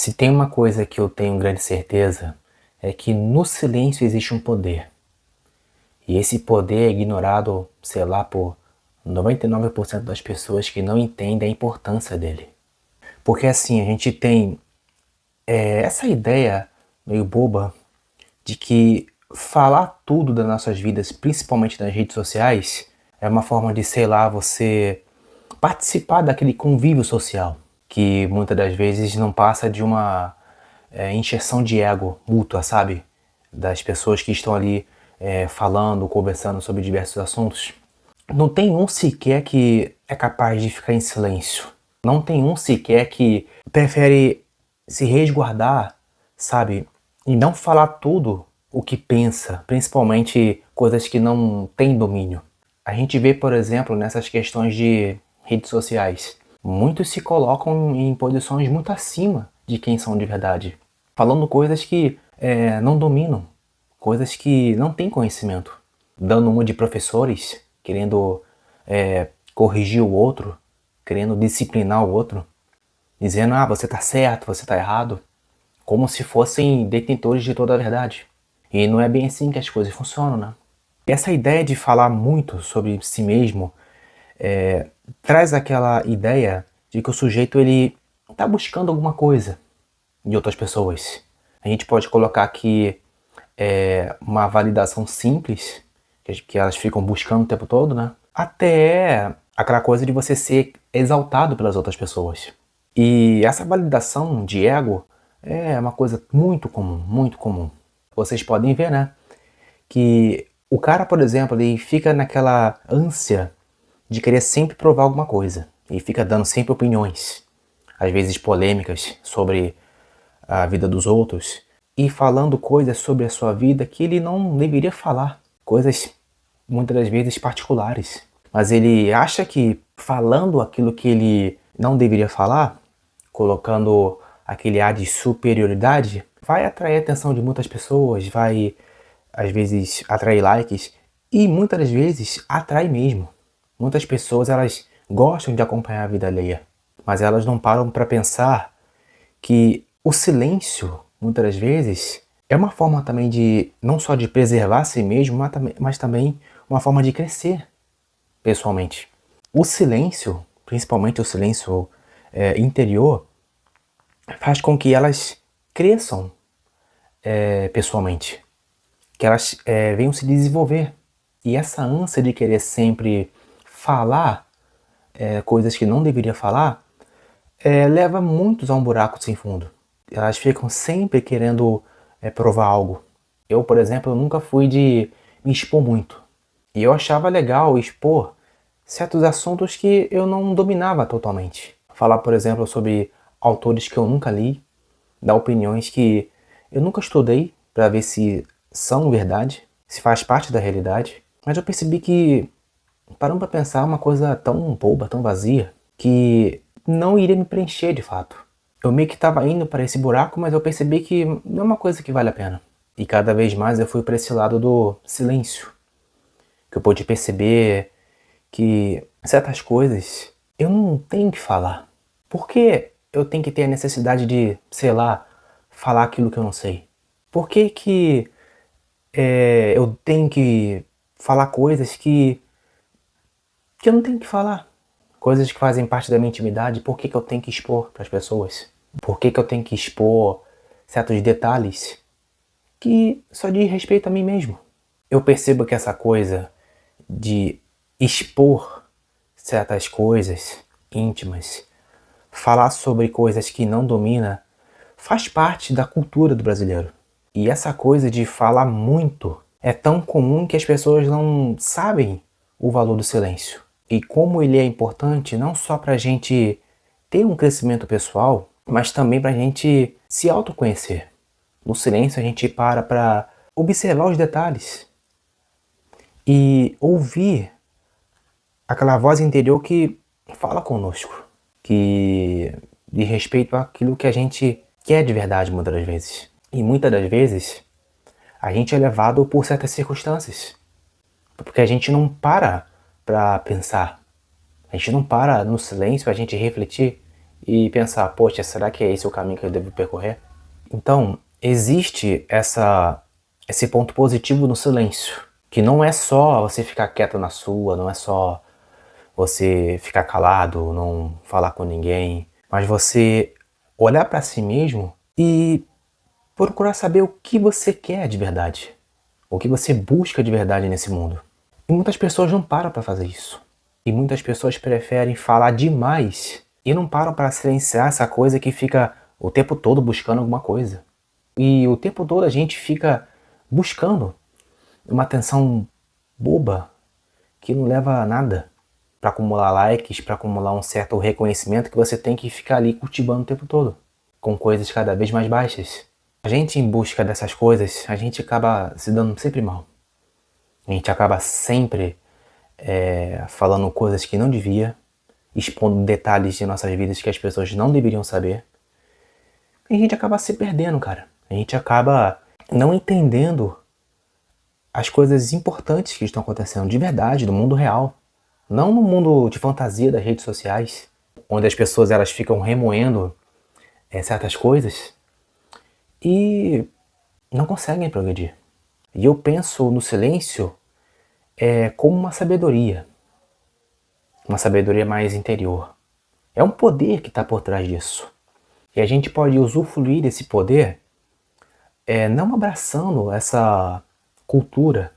Se tem uma coisa que eu tenho grande certeza, é que no silêncio existe um poder. E esse poder é ignorado, sei lá, por 99% das pessoas que não entendem a importância dele. Porque assim, a gente tem essa ideia meio boba de que falar tudo das nossas vidas, principalmente nas redes sociais, é uma forma de, sei lá, você participar daquele convívio social, que muitas das vezes não passa de uma injeção de ego mútua, sabe? Das pessoas que estão ali falando, conversando sobre diversos assuntos. Não tem um sequer que é capaz de ficar em silêncio. Não tem um sequer que prefere se resguardar, sabe? E não falar tudo o que pensa, principalmente coisas que não têm domínio. A gente vê, por exemplo, nessas questões de redes sociais, muitos se colocam em posições muito acima de quem são de verdade, falando coisas que não dominam, coisas que não têm conhecimento, dando uma de professores, querendo corrigir o outro, querendo disciplinar o outro, dizendo, você tá certo, você tá errado, como se fossem detentores de toda a verdade. E não é bem assim que as coisas funcionam, né? Essa ideia de falar muito sobre si mesmo traz aquela ideia de que o sujeito ele está buscando alguma coisa de outras pessoas. A gente pode colocar aqui uma validação simples, que elas ficam buscando o tempo todo, né? Até aquela coisa de você ser exaltado pelas outras pessoas. E essa validação de ego é uma coisa muito comum, muito comum. Vocês podem ver, né? Que o cara, por exemplo, ele fica naquela ânsia de querer sempre provar alguma coisa. E fica dando sempre opiniões, às vezes polêmicas, sobre a vida dos outros. E falando coisas sobre a sua vida que ele não deveria falar. Coisas, muitas das vezes, particulares. Mas ele acha que falando aquilo que ele não deveria falar, colocando aquele ar de superioridade, vai atrair a atenção de muitas pessoas, vai às vezes atrair likes e muitas das vezes atrai mesmo. Muitas pessoas elas gostam de acompanhar a vida alheia, mas elas não param para pensar que o silêncio, muitas das vezes, é uma forma também de não só de preservar a si mesmo, mas também uma forma de crescer pessoalmente. O silêncio, principalmente o silêncio interior, faz com que elas cresçam pessoalmente, que elas venham se desenvolver. E essa ânsia de querer sempre falar coisas que não deveria falar, leva muitos a um buraco sem fundo. Elas ficam sempre querendo provar algo. Eu, por exemplo, eu nunca fui de me expor muito. E eu achava legal expor certos assuntos que eu não dominava totalmente. Falar, por exemplo, sobre autores que eu nunca li, dar opiniões que eu nunca estudei para ver se são verdade, se faz parte da realidade. Mas eu percebi que, parando para pensar, é uma coisa tão boba, tão vazia, que não iria me preencher de fato. Eu meio que estava indo para esse buraco, mas eu percebi que não é uma coisa que vale a pena. E cada vez mais eu fui para esse lado do silêncio, que eu pude perceber que certas coisas eu não tenho que falar. Por que eu tenho que ter a necessidade de, sei lá, falar aquilo que eu não sei? Por que que eu tenho que falar coisas que eu não tenho que falar? Coisas que fazem parte da minha intimidade, por que que eu tenho que expor para as pessoas? Por que que eu tenho que expor certos detalhes que só diz respeito a mim mesmo? Eu percebo que essa coisa de expor certas coisas íntimas, falar sobre coisas que não domina, faz parte da cultura do brasileiro. E essa coisa de falar muito é tão comum que as pessoas não sabem o valor do silêncio. E como ele é importante não só para a gente ter um crescimento pessoal, mas também para a gente se autoconhecer. No silêncio a gente para observar os detalhes e ouvir aquela voz interior que fala conosco, que diz respeito àquilo que a gente quer de verdade muitas das vezes. E muitas das vezes a gente é levado por certas circunstâncias, porque a gente não para pensar, a gente não para no silêncio a gente refletir e pensar, poxa, será que é esse o caminho que eu devo percorrer? Então, existe esse ponto positivo no silêncio, que não é só você ficar quieto na sua, não é só você ficar calado, não falar com ninguém, mas você olhar para si mesmo e procurar saber o que você quer de verdade, o que você busca de verdade nesse mundo. E muitas pessoas não param para fazer isso. E muitas pessoas preferem falar demais e não param para silenciar essa coisa que fica o tempo todo buscando alguma coisa. E o tempo todo a gente fica buscando uma atenção boba que não leva a nada, para acumular likes, para acumular um certo reconhecimento que você tem que ficar ali cultivando o tempo todo, com coisas cada vez mais baixas. A gente em busca dessas coisas, a gente acaba se dando sempre mal. A gente acaba sempre falando coisas que não devia, expondo detalhes de nossas vidas que as pessoas não deveriam saber. E a gente acaba se perdendo, cara. A gente acaba não entendendo as coisas importantes que estão acontecendo de verdade, no mundo real. Não no mundo de fantasia das redes sociais, onde as pessoas elas ficam remoendo certas coisas e não conseguem progredir. E eu penso no silêncio como uma sabedoria mais interior. É um poder que está por trás disso. E a gente pode usufruir desse poder não abraçando essa cultura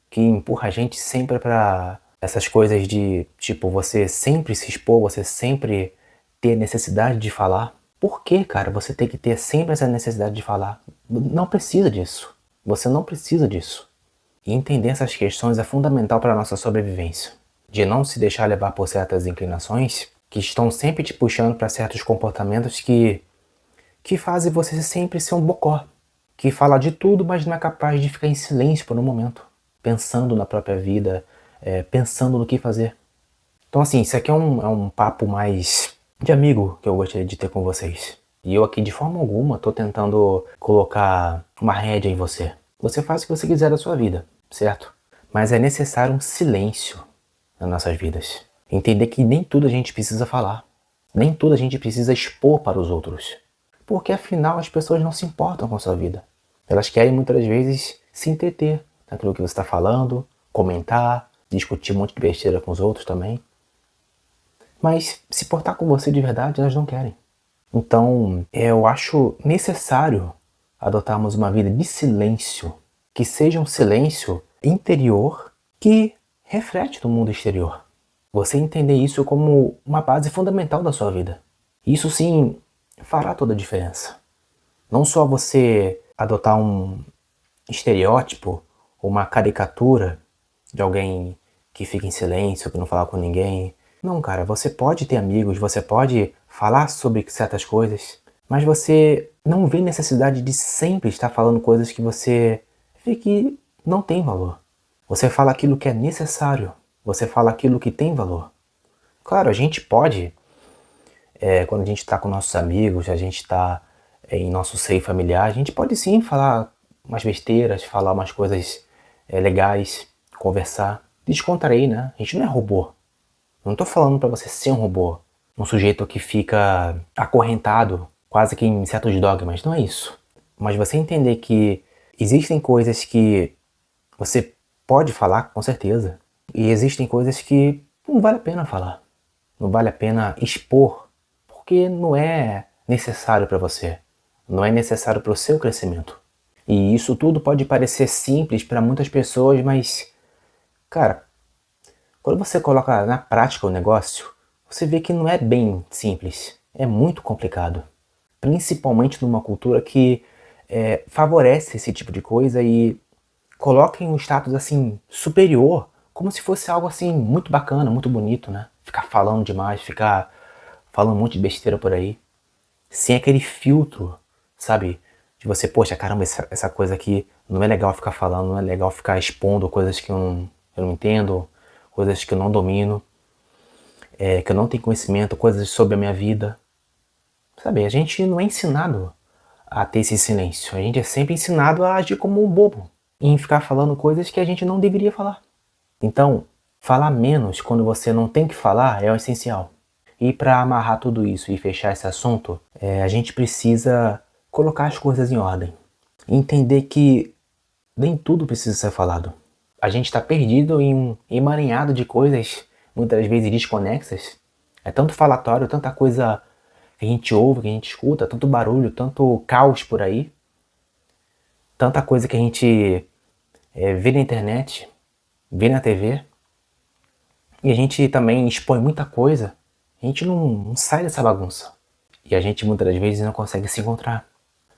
que empurra a gente sempre para essas coisas de, tipo, você sempre se expor, você sempre ter necessidade de falar. Por que, cara, você tem que ter sempre essa necessidade de falar? Não precisa disso. Você não precisa disso. E entender essas questões é fundamental para a nossa sobrevivência. De não se deixar levar por certas inclinações que estão sempre te puxando para certos comportamentos que fazem você sempre ser um bocó. Que fala de tudo, mas não é capaz de ficar em silêncio por um momento. Pensando na própria vida, pensando no que fazer. Então assim, isso aqui é um papo mais de amigo que eu gostaria de ter com vocês. E eu aqui de forma alguma tô tentando colocar uma rédea em você. Você faz o que você quiser da sua vida, certo? Mas é necessário um silêncio nas nossas vidas. Entender que nem tudo a gente precisa falar. Nem tudo a gente precisa expor para os outros. Porque afinal as pessoas não se importam com a sua vida. Elas querem muitas vezes se entreter naquilo que você está falando, comentar, discutir um monte de besteira com os outros também. Mas se portar com você de verdade, elas não querem. Então, eu acho necessário adotarmos uma vida de silêncio, que seja um silêncio interior que reflete no mundo exterior. Você entender isso como uma base fundamental da sua vida. Isso sim fará toda a diferença. Não só você adotar um estereótipo, uma caricatura de alguém que fica em silêncio, que não fala com ninguém. Não, cara, você pode ter amigos, você pode falar sobre certas coisas, mas você não vê necessidade de sempre estar falando coisas que você vê que não tem valor. Você fala aquilo que é necessário, você fala aquilo que tem valor. Claro, a gente pode, quando a gente está com nossos amigos, a gente está em nosso seio familiar, a gente pode sim falar umas besteiras, falar umas coisas legais, conversar, descontrair, né? A gente não é robô. Não tô falando para você ser um robô, um sujeito que fica acorrentado, quase que em certos dogmas, não é isso. Mas você entender que existem coisas que você pode falar, com certeza, e existem coisas que não vale a pena falar, não vale a pena expor, porque não é necessário para você, não é necessário para o seu crescimento. E isso tudo pode parecer simples para muitas pessoas, mas, cara, quando você coloca na prática o negócio, você vê que não é bem simples, é muito complicado. Principalmente numa cultura que favorece esse tipo de coisa e coloca em um status assim superior, como se fosse algo assim muito bacana, muito bonito, né? Ficar falando demais, ficar falando um monte de besteira por aí, sem aquele filtro, sabe? De você, poxa, caramba, essa coisa aqui não é legal ficar falando, não é legal ficar expondo coisas que eu não entendo, coisas que eu não domino, que eu não tenho conhecimento, coisas sobre a minha vida. Sabe, a gente não é ensinado a ter esse silêncio. A gente é sempre ensinado a agir como um bobo, em ficar falando coisas que a gente não deveria falar. Então, falar menos quando você não tem que falar é o essencial. E para amarrar tudo isso e fechar esse assunto, a gente precisa colocar as coisas em ordem. Entender que nem tudo precisa ser falado. A gente está perdido em um emaranhado de coisas, muitas vezes desconexas. É tanto falatório, tanta coisa que a gente ouve, que a gente escuta, tanto barulho, tanto caos por aí. Tanta coisa que a gente vê na internet, vê na TV. E a gente também expõe muita coisa. A gente não sai dessa bagunça. E a gente muitas das vezes não consegue se encontrar.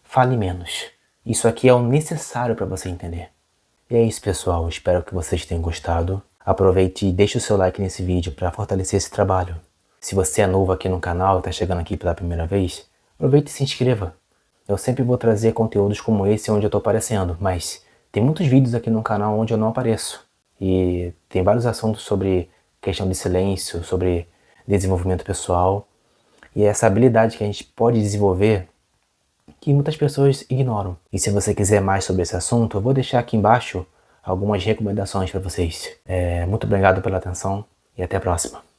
Fale menos. Isso aqui é o necessário para você entender. E é isso, pessoal. Espero que vocês tenham gostado. Aproveite e deixe o seu like nesse vídeo para fortalecer esse trabalho. Se você é novo aqui no canal e está chegando aqui pela primeira vez, aproveite e se inscreva. Eu sempre vou trazer conteúdos como esse onde eu estou aparecendo, mas tem muitos vídeos aqui no canal onde eu não apareço. E tem vários assuntos sobre questão de silêncio, sobre desenvolvimento pessoal. E é essa habilidade que a gente pode desenvolver que muitas pessoas ignoram. E se você quiser mais sobre esse assunto, eu vou deixar aqui embaixo algumas recomendações para vocês. Muito obrigado pela atenção e até a próxima.